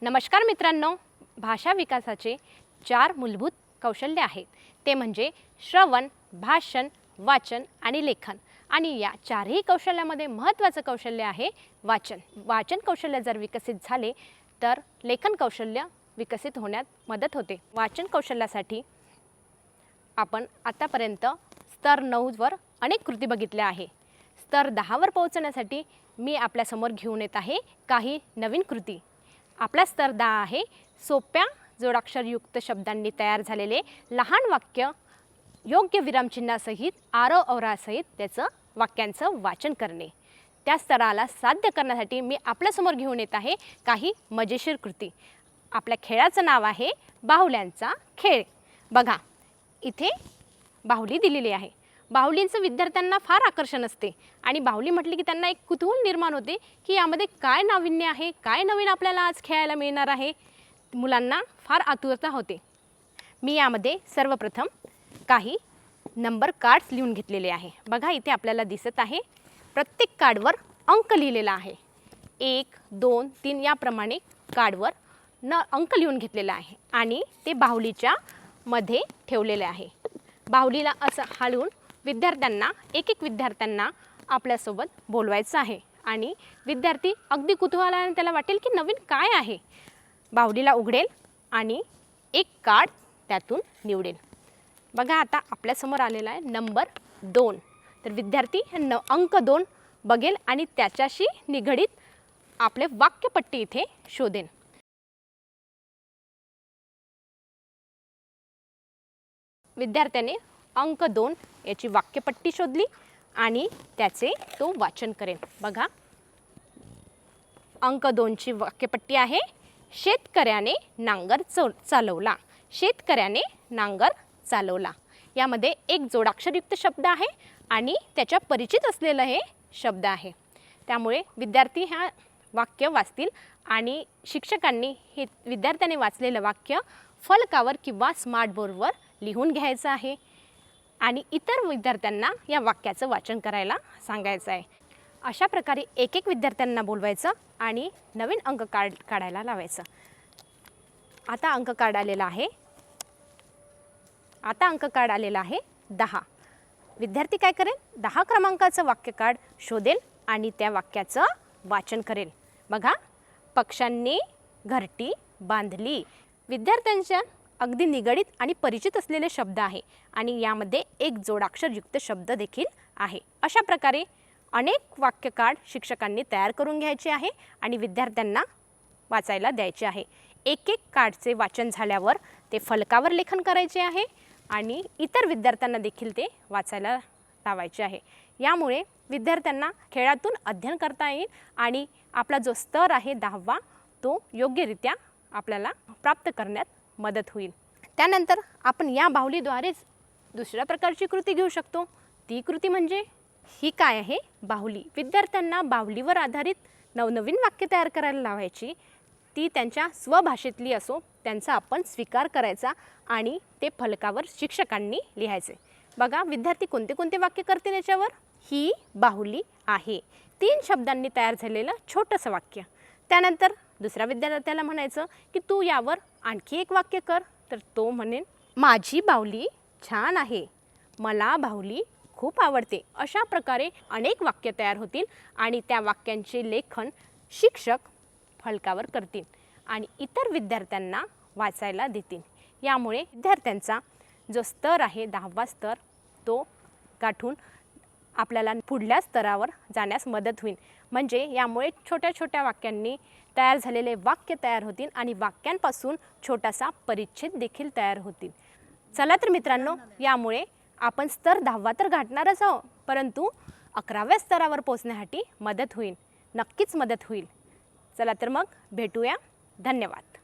नमस्कार मित्रांनो, भाषा विकासाचे 4 मूलभूत कौशल्य आहेत. ते म्हणजे श्रवण, भाषण, वाचन आणि लेखन. आणि या चारही कौशल्यामध्ये महत्त्वाचं कौशल्य आहे वाचन. वाचन कौशल्य जर विकसित झाले तर लेखन कौशल्य विकसित होण्यात मदत होते. वाचन कौशल्यासाठी आपण आतापर्यंत स्तर 9 वर अनेक कृती बघितल्या आहे. स्तर 10 वर पोहोचण्यासाठी मी आपल्यासमोर घेऊन येत आहे काही नवीन कृती. आपला स्तर 10 आहे सोप्या जोडाक्षरयुक्त शब्दांनी तयार झालेले लहान वाक्य योग्य विरामचिन्हासहित आरव अवरासहित त्याचं वाक्यांचं वाचन करणे. त्या स्तराला साध्य करण्यासाठी मी आपल्यासमोर घेऊन येत आहे काही मजेशीर कृती. आपल्या खेळाचं नाव आहे बाहुल्यांचा खेळ. बघा, इथे बाहुली दिलेली आहे. बाहुलींचं विद्यार्थ्यांना फार आकर्षण असते आणि बाहुली म्हटली की त्यांना एक कुतूहल निर्माण होते की यामध्ये काय नाविन्य आहे, काय नवीन आपल्याला आज खेळायला मिळणार आहे. मुलांना फार आतुरता होते. मी यामध्ये सर्वप्रथम काही नंबर कार्ड्स लिहून घेतलेले आहे. बघा, इथे आपल्याला दिसत आहे प्रत्येक कार्डवर अंक लिहिलेला आहे. 1, 2, 3 याप्रमाणे कार्डवर अंक लिहून घेतलेला आहे आणि ते बाहुलीच्या मध्ये ठेवलेले आहे. बाहुलीला असं हलवून विद्यार्थ्यांना एक विद्यार्थ्यांना आपल्यासोबत बोलवायचं आहे आणि विद्यार्थी अगदी कुतूहलाने त्याला वाटेल की नवीन काय आहे. बाहुलीला उघडेल आणि एक कार्ड त्यातून निवडेल. बघा, आता आपल्यासमोर आलेला आहे नंबर 2. तर विद्यार्थी अंक 2 बघेल आणि त्याच्याशी निगडीत आपले वाक्यपट्टी इथे शोधेल. विद्यार्थ्याने अंक 2 याची वाक्यपट्टी शोधली आणि त्याचे तो वाचन करेल. बघा, अंक 2 ची वाक्यपट्टी आहे शेतकऱ्याने नांगर चालवला. शेतकऱ्याने नांगर चालवला. यामध्ये एक जोडाक्षरयुक्त शब्द आहे आणि त्याच्या परिचित असलेलं हे शब्द आहे. त्यामुळे विद्यार्थी ह्या वाक्य वाचतील आणि शिक्षकांनी हे विद्यार्थ्याने वाचलेलं वाक्य फलकावर किंवा स्मार्ट बोर्डवर लिहून घ्यायचं आहे आणि इतर विद्यार्थ्यांना या वाक्याचं वाचन करायला सांगायचं आहे. अशा प्रकारे एक विद्यार्थ्यांना बोलवायचं आणि नवीन अंक काढायला लावायचं. आता अंक कार्ड आलेला आहे 10. विद्यार्थी काय करेल, 10 क्रमांकाचं वाक्य कार्ड शोधेल आणि त्या वाक्याचं वाचन करेल. बघा, पक्ष्यांनी घरटी बांधली. विद्यार्थ्यांच्या अगदी निगडीत आणि परिचित असलेले शब्द आहे आणि यामध्ये एक जोडाक्षरयुक्त शब्द देखील आहे. अशा प्रकारे अनेक वाक्य कार्ड शिक्षकांनी तयार करून घ्यायचे आहे आणि विद्यार्थ्यांना वाचायला द्यायचे आहे. एक कार्डचे वाचन झाल्यावर ते फलकावर लेखन करायचे आहे आणि इतर विद्यार्थ्यांना देखील ते वाचायला लावायचे आहे. यामुळे विद्यार्थ्यांना खेळातून अध्ययन करता येईल आणि आपला जो स्तर आहे 10वा तो योग्यरित्या आपल्याला प्राप्त करण्यात मदत होईल. त्यानंतर आपण या बाहुलीद्वारेच दुसऱ्या प्रकारची कृती घेऊ शकतो. ती कृती म्हणजे ही काय आहे, बाहुली. विद्यार्थ्यांना बाहुलीवर आधारित नवनवीन वाक्य तयार करायला लावायची. ती त्यांच्या स्वभाषेतली असो त्यांचा आपण स्वीकार करायचा आणि ते फलकावर शिक्षकांनी लिहायचे. बघा, विद्यार्थी कोणते कोणते वाक्य करतील याच्यावर. ही बाहुली आहे 3 शब्दांनी तयार झालेलं छोटंसं वाक्य. त्यानंतर दुसऱ्या विद्यार्थ्याला म्हणायचं की तू यावर आणखी एक वाक्य कर. तर तो म्हणेल माझी बाहुली छान आहे, मला बाहुली खूप आवडते. अशा प्रकारे अनेक वाक्य तयार होतील आणि त्या वाक्यांचे लेखन शिक्षक फलकावर करतील आणि इतर विद्यार्थ्यांना वाचायला देतील. यामुळे विद्यार्थ्यांचा जो स्तर आहे 10वा स्तर तो गाठून आपल्याला पुढल्या स्तरावर जाण्यास मदत होईल. म्हणजे यामुळे छोट्या छोट्या वाक्यांनी तयार झालेले वाक्य तयार होतील आणि वाक्यांपासून छोटासा परिच्छेद देखील तयार होतील. चला तर मित्रांनो, यामुळे आपण स्तर 10वा तर गाठणारच आहोत, परंतु 11व्या स्तरावर पोहोचण्यासाठी मदत होईल, नक्कीच मदत होईल. चला तर मग भेटूया. धन्यवाद.